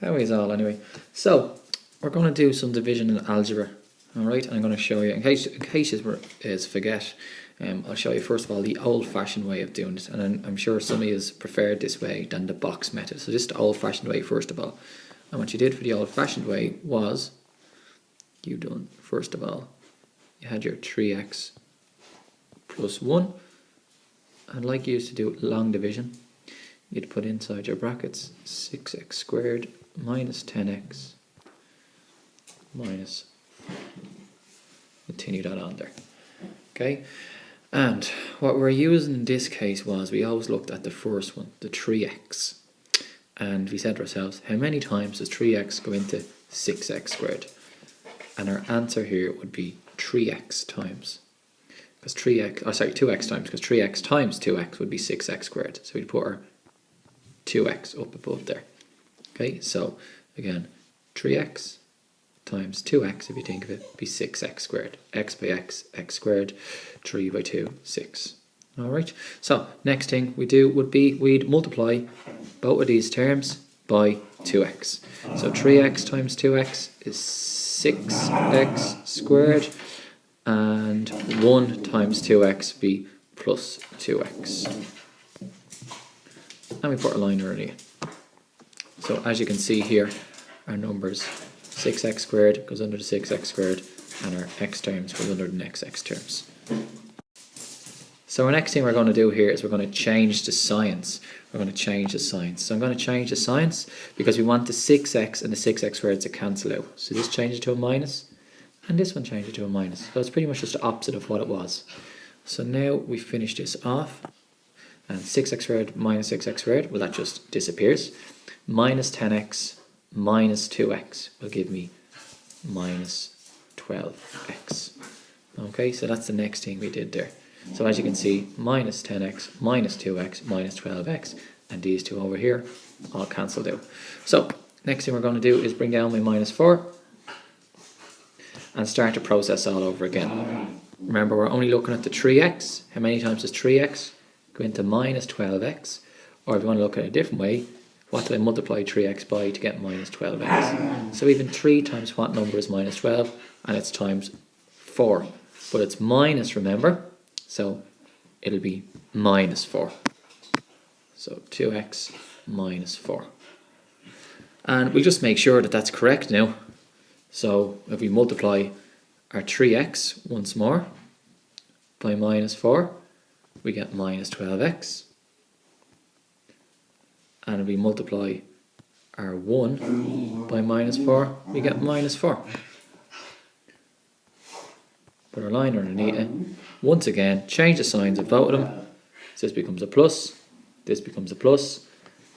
How is all anyway? So we're going to do some division in algebra, all right? And I'm going to show you in case you forget. I'll show you first of all the old-fashioned way of doing it, and I'm sure some of you preferred this way than the box method. So this is the old-fashioned way first of all. And what you did for the old-fashioned way was you done first of all you had your 3x plus 1, and like you used to do long division, you'd put inside your brackets 6x squared minus 10x minus, continue that on there, okay? And what we're using in this case was, we always looked at the first one, the 3x, and we said to ourselves, how many times does 3x go into 6x squared? And our answer here would be 3x times, because 2x times, because 3x times 2x would be 6x squared. So we'd put our 2x up above there. Okay, so again, 3x times 2x, if you think of it, would be 6x squared. X by x, x squared, 3 by 2, 6. Alright, so next thing we do would be we'd multiply both of these terms by 2x. So 3x times 2x is 6x squared, and 1 times 2x be plus 2x. And we put a line underneath. So as you can see here, our numbers 6x squared goes under the 6x squared, and our x terms goes under the next x terms. So our next thing we're going to do here is we're going to change the signs. We're going to change the signs. So I'm going to change the signs because we want the 6x and the 6x squared to cancel out. So this changes to a minus, and this one changes to a minus. So it's pretty much just the opposite of what it was. So now we finish this off, and 6x squared minus 6x squared, well, that just disappears. Minus 10x minus 2x will give me minus 12x. Okay, so that's the next thing we did there. So as you can see, minus 10x minus 2x minus 12x, and these two over here all cancelled out. So next thing we're going to do is bring down my minus 4 and start the process all over again. Remember, we're only looking at the 3x. How many times does 3x go into minus 12x? Or if you want to look at it a different way, what did I multiply 3x by to get minus 12x? So even 3 times what number is minus 12? And it's times 4. But it's minus, remember? So it'll be minus 4. So 2x minus 4. And we'll just make sure that that's correct now. So if we multiply our 3x once more by minus 4, we get minus 12x. And if we multiply our 1 by minus 4, we get minus 4. Put our line underneath it. Once again, change the signs of both of them. So this becomes a plus, this becomes a plus,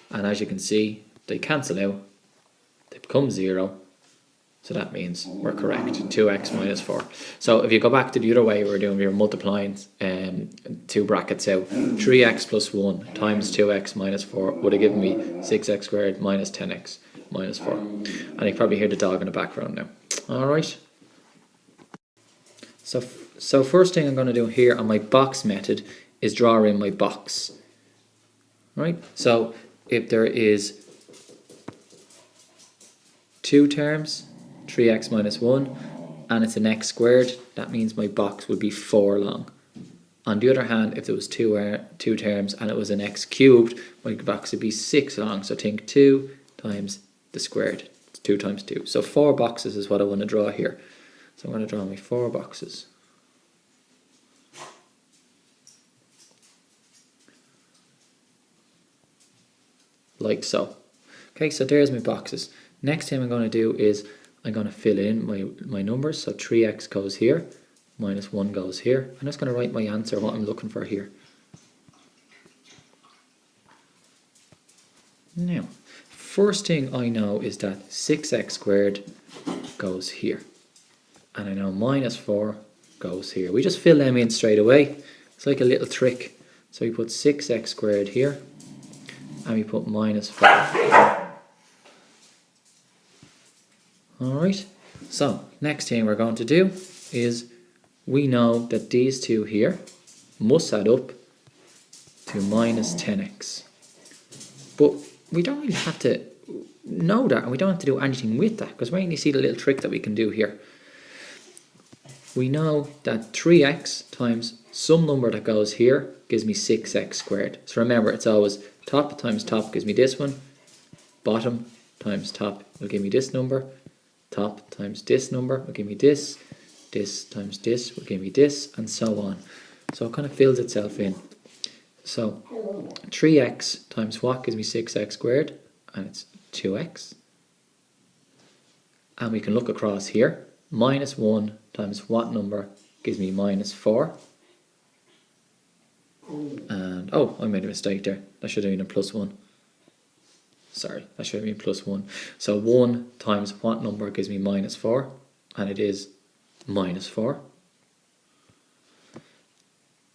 and as you can see, they cancel out, they become 0. So that means we're correct, 2x minus 4. So if you go back to the other way we were multiplying two brackets out, 3x plus 1 times 2x minus 4 would have given me 6x squared minus 10x minus 4. And you can probably hear the dog in the background now. Alright. So first thing I'm going to do here on my box method is draw in my box. Right? So if there is 2 terms, 3x minus 1, and it's an x squared, that means my box would be 4 long. On the other hand, if there was two terms and it was an x cubed, my box would be 6 long. So think 2 times the squared. It's 2 times 2. So 4 boxes is what I want to draw here. So I'm going to draw my 4 boxes. Like so. Okay, so there's my boxes. Next thing I'm going to do is I'm going to fill in my numbers. So 3x goes here, minus 1 goes here. I'm just going to write my answer, what I'm looking for here. Now, first thing I know is that 6x squared goes here. And I know minus 4 goes here. We just fill them in straight away. It's like a little trick. So we put 6x squared here, and we put minus 4. Alright, so next thing we're going to do is we know that these two here must add up to minus 10x. But we don't really have to know that and we don't have to do anything with that, because when you see the little trick that we can do here, we know that 3x times some number that goes here gives me 6x squared. So remember, it's always top times top gives me this one, bottom times top will give me this number, top times this number will give me this, this times this will give me this, and so on. So it kind of fills itself in. So 3x times what gives me 6x squared, and it's 2x. And we can look across here. Minus 1 times what number gives me minus 4. And, oh, I made a mistake there. That should have been a plus 1. Sorry, that should have been plus 1. So 1 times what number gives me minus 4? And it is minus 4.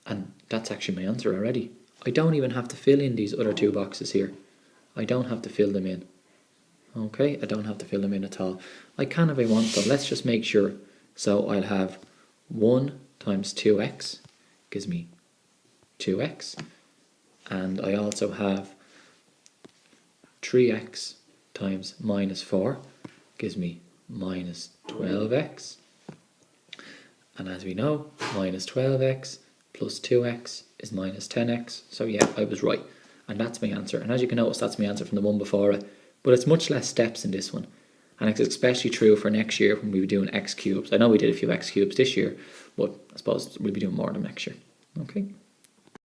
And that's actually my answer already. I don't even have to fill in these other two boxes here. I don't have to fill them in. Okay, I don't have to fill them in at all. I can if I want, but let's just make sure. So I'll have 1 times 2x gives me 2x. And I also have 3x times minus 4 gives me minus 12x. And as we know, minus 12x plus 2x is minus 10x. So yeah, I was right. And that's my answer. And as you can notice, that's my answer from the one before it. But it's much less steps in this one. And it's especially true for next year when we were doing x cubes. I know we did a few x cubes this year, but I suppose we'll be doing more of them next year. Okay.